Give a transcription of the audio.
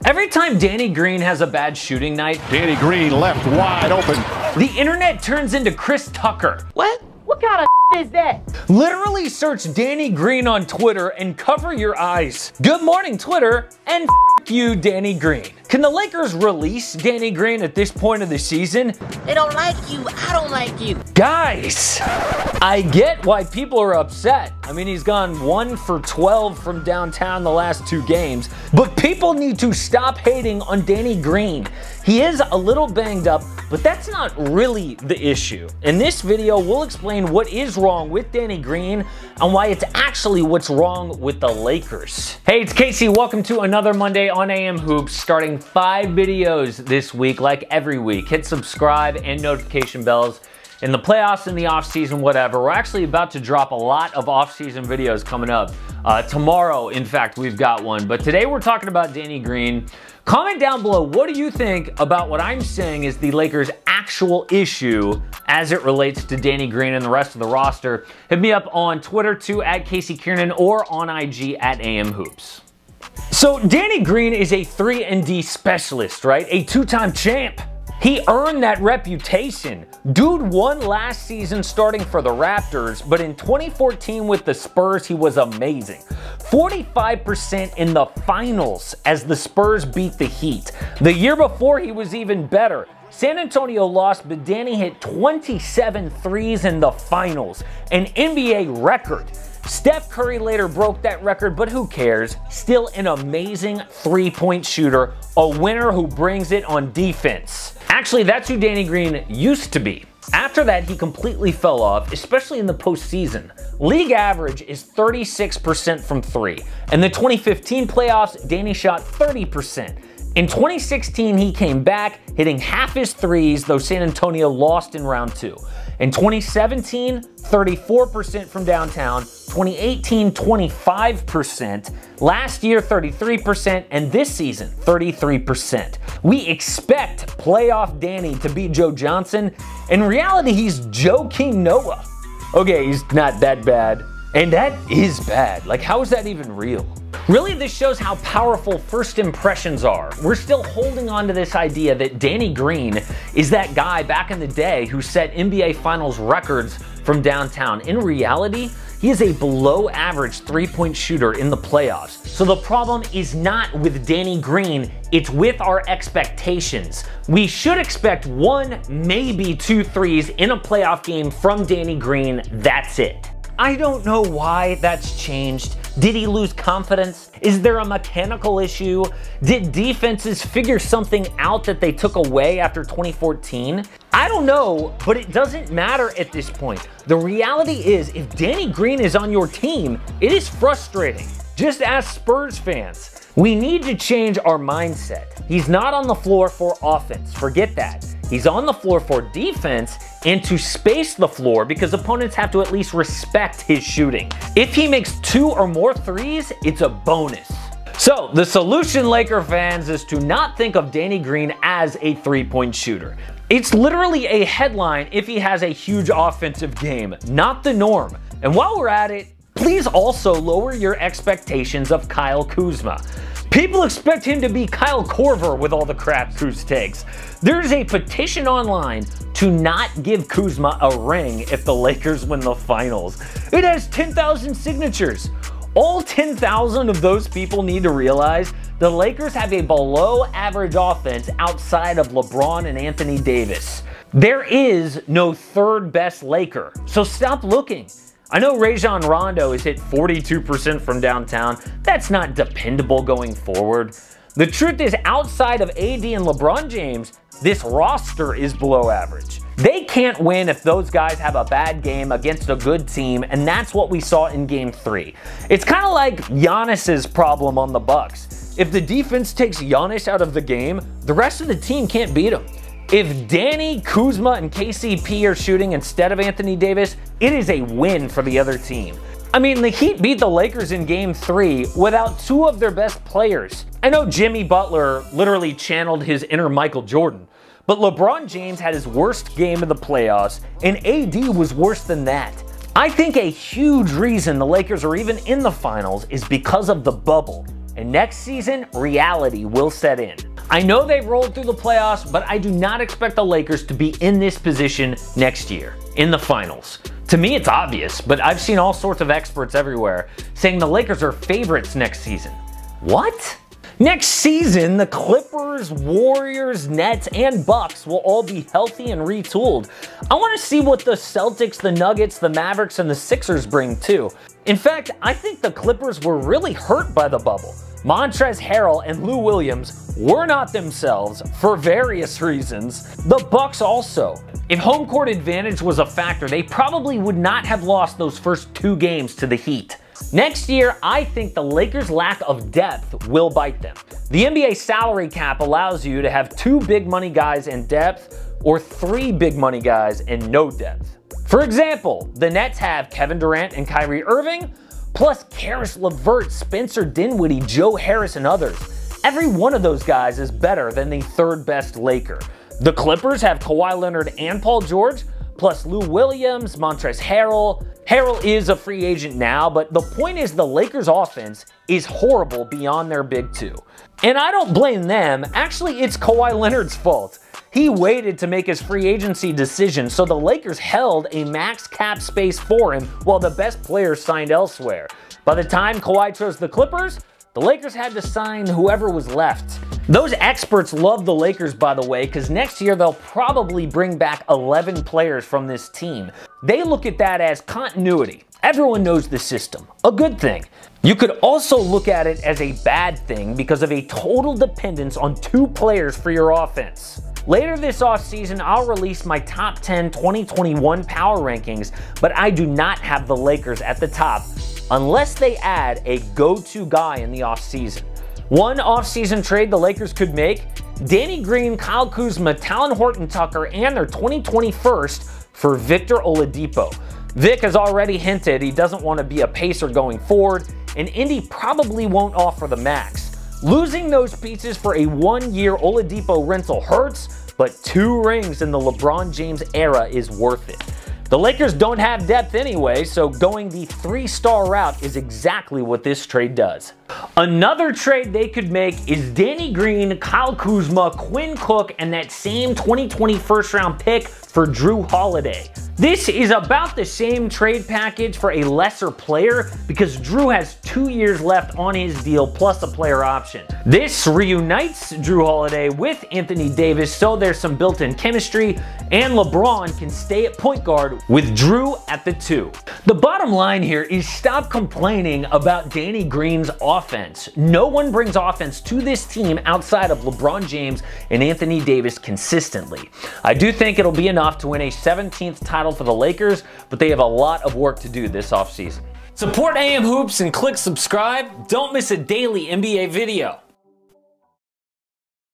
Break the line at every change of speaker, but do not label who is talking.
Every time Danny Green has a bad shooting night,
Danny Green left wide open.
the internet turns into Chris Tucker.
What? What kind of is that?
Literally search Danny Green on Twitter and cover your eyes. Good morning, Twitter, and f you, Danny Green. Can the Lakers release Danny Green at this point of the season?
They don't like you. I don't like you.
Guys, I get why people are upset. I mean, he's gone 1 for 12 from downtown the last 2 games, but people need to stop hating on Danny Green. He is a little banged up, but that's not really the issue. In this video, we'll explain what is wrong with Danny Green and why it's actually what's wrong with the Lakers. Hey, it's Casey. Welcome to another Monday on AM Hoops, starting 5 videos this week, like every week. Hit subscribe and notification bells. In the playoffs, in the offseason, whatever, we're actually about to drop a lot of offseason videos coming up. Tomorrow, in fact, we've got one. But today we're talking about Danny Green. Comment down below, what do you think about what I'm saying is the Lakers' actual issue as it relates to Danny Green and the rest of the roster? Hit me up on Twitter too, at Casey Kiernan, or on IG at AM Hoops. So Danny Green is a 3-and-D specialist, right? A 2-time champ. He earned that reputation. Dude won last season starting for the Raptors, but in 2014 with the Spurs, he was amazing. 45% in the finals as the Spurs beat the Heat. The year before, he was even better. San Antonio lost, but Danny hit 27 threes in the finals, an NBA record. Steph Curry later broke that record, but who cares? Still an amazing 3-point shooter, a winner who brings it on defense. Actually, that's who Danny Green used to be. After that, he completely fell off, especially in the postseason. League average is 36% from 3. In the 2015 playoffs, Danny shot 30%. In 2016, he came back, hitting half his threes, though San Antonio lost in round 2. In 2017, 34% from downtown, 2018, 25%, last year, 33%, and this season, 33%. We expect playoff Danny to beat Joe Johnson. In reality, he's Joakim Noah. Okay, he's not that bad, and that is bad. Like, how is that even real? Really, this shows how powerful first impressions are. We're still holding on to this idea that Danny Green is that guy back in the day who set NBA Finals records from downtown. In reality, he is a below average 3-point shooter in the playoffs. So the problem is not with Danny Green, it's with our expectations. We should expect 1, maybe 2 threes in a playoff game from Danny Green, that's it. I don't know why that's changed. Did he lose confidence? Is there a mechanical issue? Did defenses figure something out that they took away after 2014? I don't know, but it doesn't matter at this point. The reality is, if Danny Green is on your team, it is frustrating. Just ask Spurs fans. We need to change our mindset. He's not on the floor for offense. Forget that. He's on the floor for defense and to space the floor because opponents have to at least respect his shooting. If he makes 2 or more threes, it's a bonus. So the solution, Laker fans, is to not think of Danny Green as a 3-point shooter. It's literally a headline if he has a huge offensive game, not the norm. And while we're at it, please also lower your expectations of Kyle Kuzma. People expect him to be Kyle Korver with all the crap Kuz takes. There's a petition online to not give Kuzma a ring if the Lakers win the finals. It has 10,000 signatures. All 10,000 of those people need to realize the Lakers have a below average offense outside of LeBron and Anthony Davis. There is no third best Laker, so stop looking. I know Rajon Rondo has hit 42% from downtown. That's not dependable going forward. The truth is, outside of AD and LeBron James, this roster is below average. They can't win if those guys have a bad game against a good team, and that's what we saw in Game 3. It's kind of like Giannis's problem on the Bucks. If the defense takes Giannis out of the game, the rest of the team can't beat him. If Danny, Kuzma, and KCP are shooting instead of Anthony Davis, it is a win for the other team. I mean, the Heat beat the Lakers in Game 3 without 2 of their best players. I know Jimmy Butler literally channeled his inner Michael Jordan, but LeBron James had his worst game of the playoffs, and AD was worse than that. I think a huge reason the Lakers are even in the finals is because of the bubble. and next season, reality will set in. I know they've rolled through the playoffs, but I do not expect the Lakers to be in this position next year, in the finals. To me, it's obvious, but I've seen all sorts of experts everywhere saying the Lakers are favorites next season. What? Next season, the Clippers, Warriors, Nets, and Bucks will all be healthy and retooled. I want to see what the Celtics, the Nuggets, the Mavericks, and the Sixers bring too. In fact, I think the Clippers were really hurt by the bubble. Montrezl Harrell and Lou Williams were not themselves for various reasons. The Bucks also. If home court advantage was a factor, they probably would not have lost those first 2 games to the Heat. Next year, I think the Lakers' lack of depth will bite them. The NBA salary cap allows you to have 2 big money guys in depth or 3 big money guys and no depth. For example, the Nets have Kevin Durant and Kyrie Irving, plus Karis LeVert, Spencer Dinwiddie, Joe Harris, and others. Every one of those guys is better than the 3rd best Laker. The Clippers have Kawhi Leonard and Paul George, plus Lou Williams, Montrezl Harrell. Harrell is a free agent now, but the point is the Lakers' offense is horrible beyond their big 2. And I don't blame them. Actually, it's Kawhi Leonard's fault. He waited to make his free agency decision, so the Lakers held a max cap space for him while the best players signed elsewhere. By the time Kawhi chose the Clippers, the Lakers had to sign whoever was left. Those experts love the Lakers, by the way, because next year they'll probably bring back 11 players from this team. They look at that as continuity. Everyone knows the system. A good thing. You could also look at it as a bad thing because of a total dependence on 2 players for your offense. Later this offseason, I'll release my top 10 2021 power rankings, but I do not have the Lakers at the top unless they add a go-to guy in the offseason. One offseason trade the Lakers could make: Danny Green, Kyle Kuzma, Talen Horton-Tucker, and their 2020 first for Victor Oladipo. Vic has already hinted he doesn't want to be a Pacer going forward, and Indy probably won't offer the max. Losing those pieces for a 1-year Oladipo rental hurts, but 2 rings in the LeBron James era is worth it. The Lakers don't have depth anyway, so going the 3-star route is exactly what this trade does. Another trade they could make is Danny Green, Kyle Kuzma, Quinn Cook, and that same 2020 first-round pick for Drew Holiday. This is about the same trade package for a lesser player because Drew has 2 years left on his deal plus a player option. This reunites Drew Holiday with Anthony Davis, so there's some built-in chemistry, and LeBron can stay at point guard with Drew at the 2. The bottom line here is stop complaining about Danny Green's offense. No one brings offense to this team outside of LeBron James and Anthony Davis consistently. I do think it'll be enough to win a 17th title for the Lakers, but they have a lot of work to do this offseason. Support AM Hoops and click subscribe. Don't miss a daily NBA video.